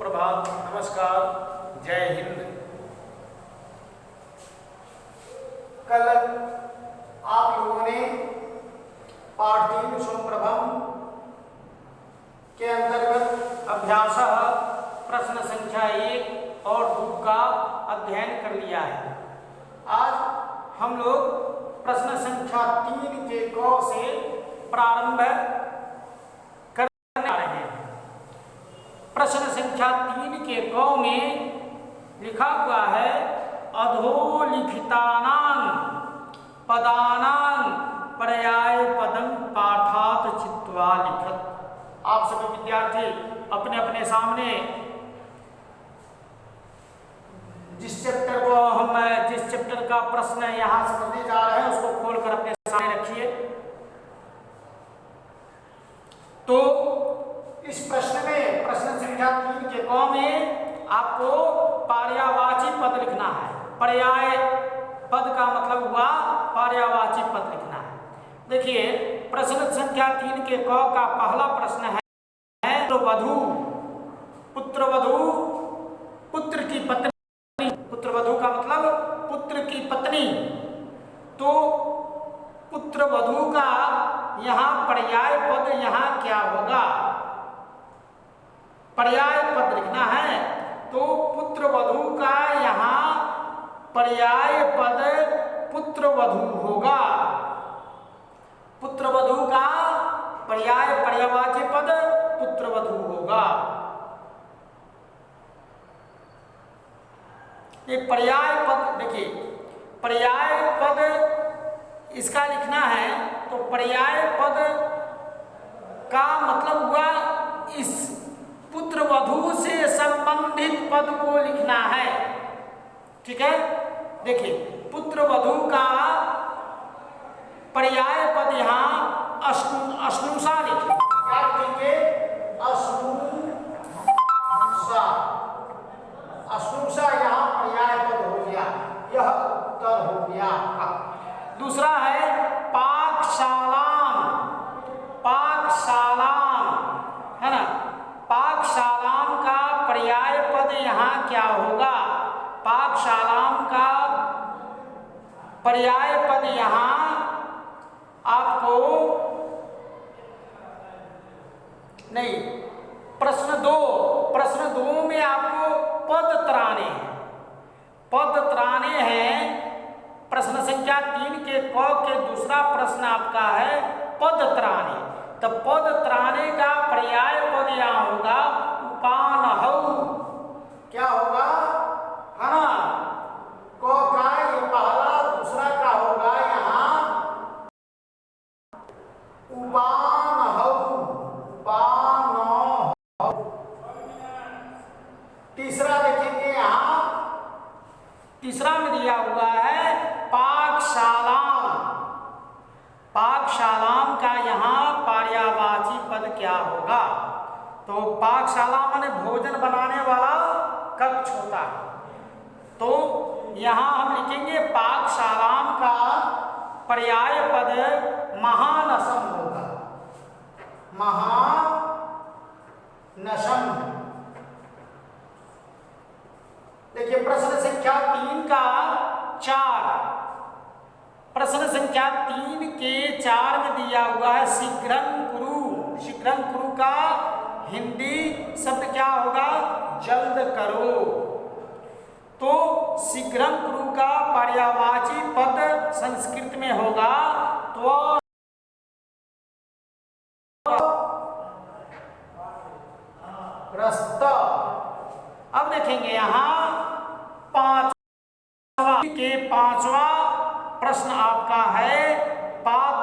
सुप्रभात, नमस्कार, जय हिंद। कल आप लोगों ने पाठ 3 सोमप्रभम के अंतर्गत अभ्यास प्रश्न संख्या 1 और 2 का अध्ययन कर लिया है। आज हम लोग प्रश्न संख्या 3 के क से प्रारंभ करने जा रहे हैं। प्रश्न संख्या 3 के क में लिखा हुआ है अधोलिखितानां पदानां पर्यायपदं पाठात् चित्वा लिखत। आप सभी विद्यार्थी अपने अपने सामने जिस चैप्टर का प्रश्न यहाँ समझने जा रहे हैं उसको खोलकर अपने सामने रखिए। तो इस प्रश्न में प्रश्न संख्या 3 के क में आपको पर्यायवाची पद लिखना है। पर्याय पद का मतलब हुआ पर्यायवाची पद लिखना है। देखिए प्रश्न संख्या 3 के क का पहला प्रश्न है पुत्रवधू। पुत्रवधू पुत्र की पत्नी। पुत्रवधू का मतलब पुत्र की पत्नी। तो पुत्रवधू का यहाँ पर्याय पद यहाँ क्या होगा? पर्याय पद लिखना है तो पुत्रवधू का यहाँ पर्याय पद पुत्रवधू होगा। पुत्रवधू का पर्यायवाची पद पुत्रवधू होगा। ये पर्याय पद देखिए, पर्याय पद इसका लिखना है तो पर्याय पद का मतलब हुआ इस पुत्रवधू से संबंधित पद को लिखना है। ठीक है, देखिए पुत्रवधू का पर्याय पद यहाँ अश्नुषा लिखिए। क्या लिखेंगे? अश्नुषा यहाँ पर्याय पद हो गया, यह उत्तर हो गया। दूसरा है पाकशालाम। पाकशालाम है ना, पाकशालाम का पर्याय पद यहाँ क्या होगा? पाकशालाम का पर्याय पद यहाँ आपको नहीं, प्रश्न 2 में आपको पद त्राणे हैं। पद त्राणे हैं। प्रश्न संख्या 3 के क के दूसरा प्रश्न आपका है पद त्राणे। तो पद त्राणे का पर्याय पद यहाँ होगा उपानहौ। क्या होगा? हाँ, क का ये पहला, दूसरा का होगा यहाँ उपानहौ। उपानहौ। तीसरा देखेंगे यहाँ, तीसरा में दिया हुआ है पाकशालाम। पाकशालाम का यहाँ पर्यायवाची पद क्या होगा? तो पाकशाला माने भोजन बनाने वाला कक्ष होता है। तो यहाँ हम लिखेंगे पाकशालाम का पर्याय पद महानसम होगा। महानसम। देखिए प्रश्न संख्या 3 का 4। प्रश्न संख्या 3 के 4 में दिया हुआ है शीघ्रं कुरु। शीघ्रं कुरु का हिंदी शब्द क्या होगा? जल्द करो। तो शीघ्रं कुरु का पर्यायवाची पद संस्कृत में होगा त्वरः। अब देखेंगे यहाँ पांचवा प्रश्न आपका है पात्राणि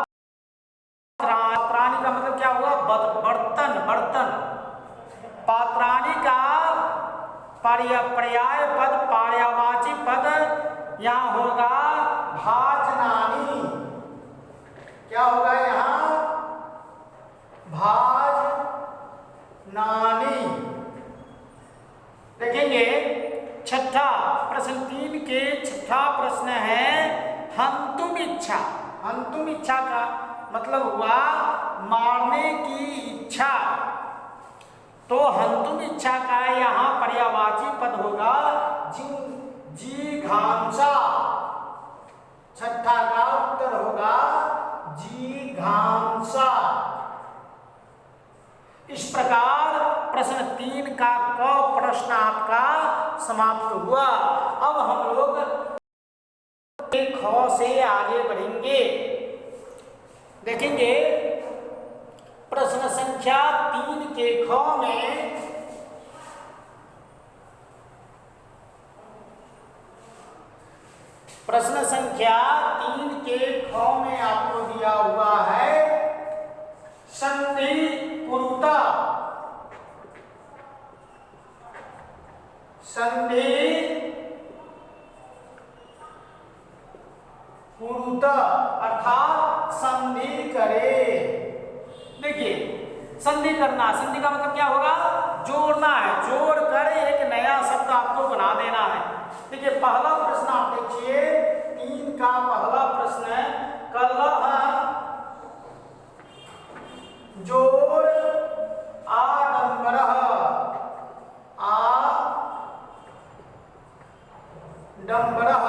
का मतलब क्या हुआ? बर्तन। बर्तन। पात्राणि का पर्याय पद पर्यायवाची पद यहाँ होगा भाजनानि। क्या होगा यहाँ? भाजनानि। देखेंगे छठा प्रश्न 3 के छठा प्रश्न है हंतुम इच्छा। हंतुम इच्छा का मतलब हुआ मारने की इच्छा। तो हंतुम इच्छा का यहाँ पद होगा जिघांसा। छठा का उत्तर होगा जिघांसा। इस प्रकार प्रश्न 3 का क प्रश्न आपका समाप्त हुआ। अब हम लोग ख से आगे बढ़ेंगे। देखेंगे प्रश्न संख्या 3 के ख में प्रश्न संख्या 3 के ख में आपको दिया हुआ है संधि कुरुता। संधि कुरुता अर्थात संधि करे। देखिए संधि करना, संधि का मतलब क्या होगा? जोड़ना है, जोड़ कर एक नया शब्द आपको बना देना है। देखिए पहला प्रश्न आप देखिए 3 का पहला प्रश्न है कलह जोड़ आडंबरः। आडंबरः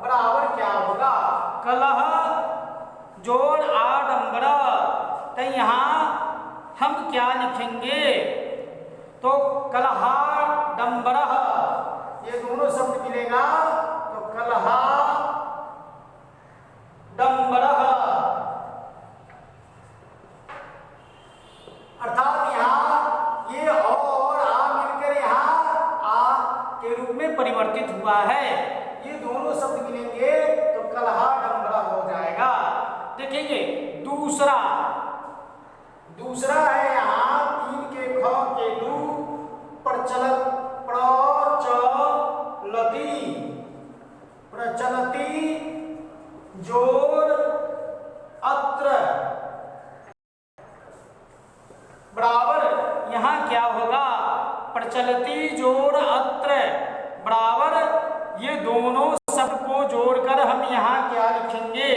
बराबर क्या होगा? कलह जोड़ आडंबरः। तो यहाँ हम क्या लिखेंगे? तो कलहाडंबरः ये दोनों शब्द मिलेगा तो कलहाडंबरः। अर्थात यहाँ ये और आ मिलकर यहाँ आ के रूप में परिवर्तित हुआ है। ये दोनों शब्द मिलेंगे तो कलहाडंबरः हो जाएगा। देखेंगे दूसरा है यहाँ 3 के ख के दू प्रचलति जोड़ अत्र बराबर यहाँ क्या होगा? प्रचलति जोड़ अत्र बराबर ये दोनों शब्द को जोड़कर हम यहाँ क्या लिखेंगे?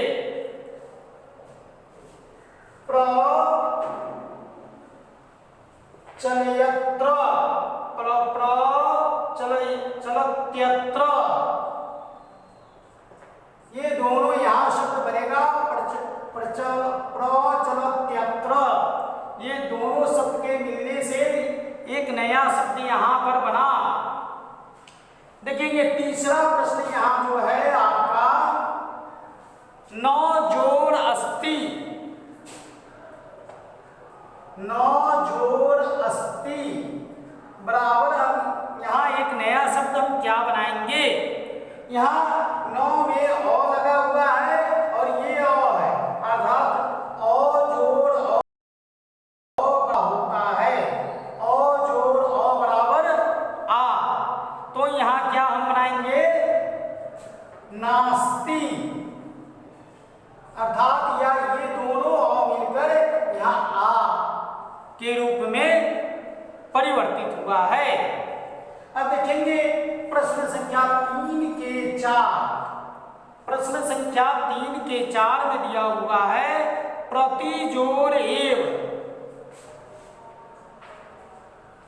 प्रचलयत्र चलत्यत्र ये दोनों यहाँ शब्द बनेगा प्रचलत्यत्र। ये दोनों शब्द के मिलने से एक नया शब्द यहाँ पर बना। देखेंगे तीसरा प्रश्न यहाँ जो है आपका नौ जोड़ अस्ति। नौ जोड़ अस्ति बराबर हम यहाँ एक नया शब्द हम क्या बनाएंगे? यहाँ 9 में ओ लगा हुआ है और ये ओ है अर्थात ओ जोड़ ओ होता है। ओ जोड़ ओ बराबर आ। तो यहाँ क्या हम बनाएंगे? नास्ति अर्थात या ये दोनों ओ मिलकर यहाँ आ के रूप में परिवर्तित हुआ है। अब देखेंगे प्रश्न संख्या 3 के 4। प्रश्न संख्या 3 के 4 में दिया हुआ है प्रति जोड़ एव।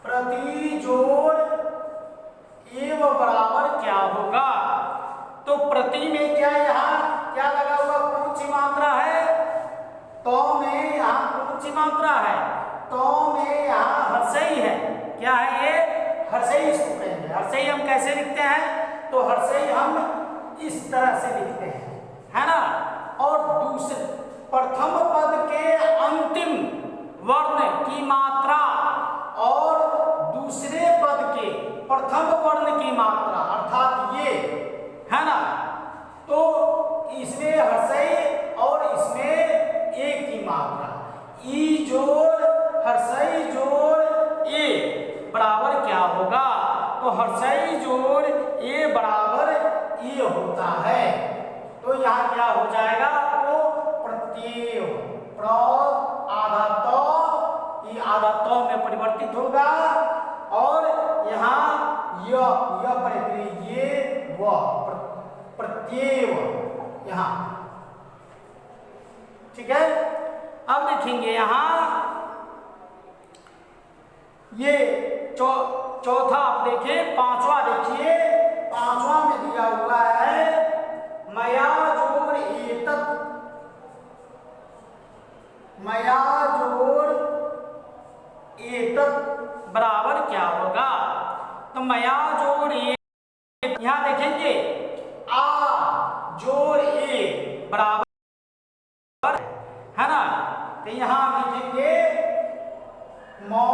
प्रति जोड़ एव बराबर क्या होगा? तो प्रति में क्या यहाँ क्या लगा हुआ? कौन सी मात्रा है? तो में यहाँ कौन सी मात्रा है? तो में यहाँ हर्षई है। क्या है ये? हर्षई इसको कहेंगे। हर्षई हम कैसे लिखते हैं? तो हर्षई हम इस तरह से लिखते हैं, है ना। और दूसरे प्रथम पद के अंतिम वर्ण की मात्रा और दूसरे पद के प्रथम वर्ण की मात्रा अर्थात ये, है ना। तो इसमें हर्षई और इसमें एक की मात्रा ई जोड़ हर्षई जोड़ ए बराबर क्या होगा? तो हर्षई जोड़ ए बराबर ए होता है। तो यहाँ क्या हो जाएगा? तो प्रत्यय प्र आधा तो ये आधा तो में परिवर्तित होगा और यहाँ य पर ये व प्रत्यय यहाँ, ठीक है। अब देखेंगे यहाँ ये चौथा आप देखें, पांचवा देखिए, पांचवा में दिया हुआ है मया जोड़ एतत्, मया जोड़ एतत् बराबर क्या होगा? तो मया जोड़ ए, यहां देखेंगे आ जोड़ ए बराबर है ना, तो यहां लिखेंगे मौ।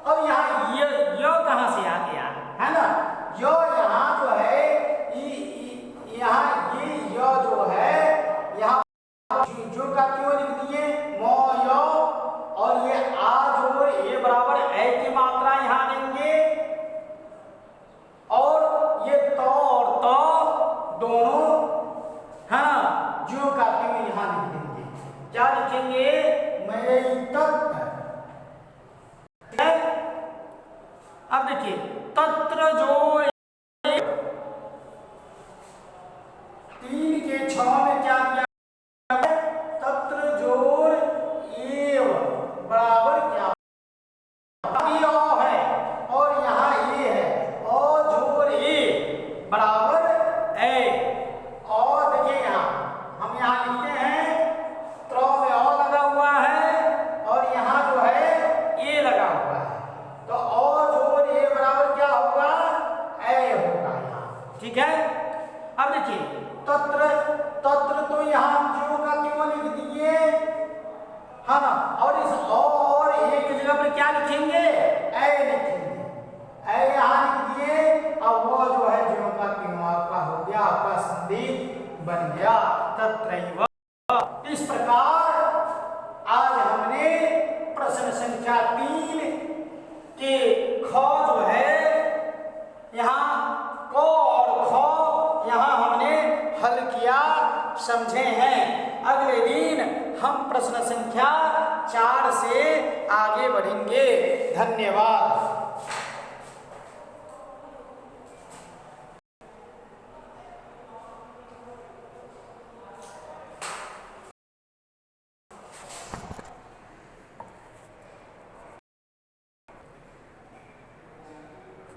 अब यहाँ यो कहां से आ गया है ना, यो यहाँ जो है यहाँ ये यो जो है यहाँ जो का क्यों लिख दिए मो यो, और ये आ जोड़ ए बराबर ए की मात्रा यहाँ देंगे, और ये तो और तो दोनों है ना जो का क्यों यहाँ लिख देंगे। क्या लिखेंगे? मैतत्। अब देखिए तत्र जोड़ 3 के 6 में क्या दिया? तत्र जोड़ एव बराबर क्या? अभी ओ है और यहाँ ए है, ओ जोड़ ए बराबर ए। और देखिए यहाँ हम यहाँ लिखते हैं त्रो में ओ लगा हुआ है और यहाँ जो है ए लगा हुआ है, तो ओ जोड़ ए बराबर क्या होगा? ए होगा यहाँ। ठीक है। अब देखिए तत्र, तत्र तो यहाँ हम जो का क्यों लिख दिए है ना, और इस और ए की जगह पर क्या लिखेंगे? ए लिखेंगे, ए यहाँ लिख दिए। अब वो जो है जो का क्यों आपका हो गया, आपका संधि बन गया तत्रैव। इस प्रकार आज हमने प्रश्न संख्या 3 के ख जो है यहाँ को और ख यहाँ हमने हल किया, समझे हैं। अगले दिन हम प्रश्न संख्या 4 से आगे बढ़ेंगे। धन्यवाद।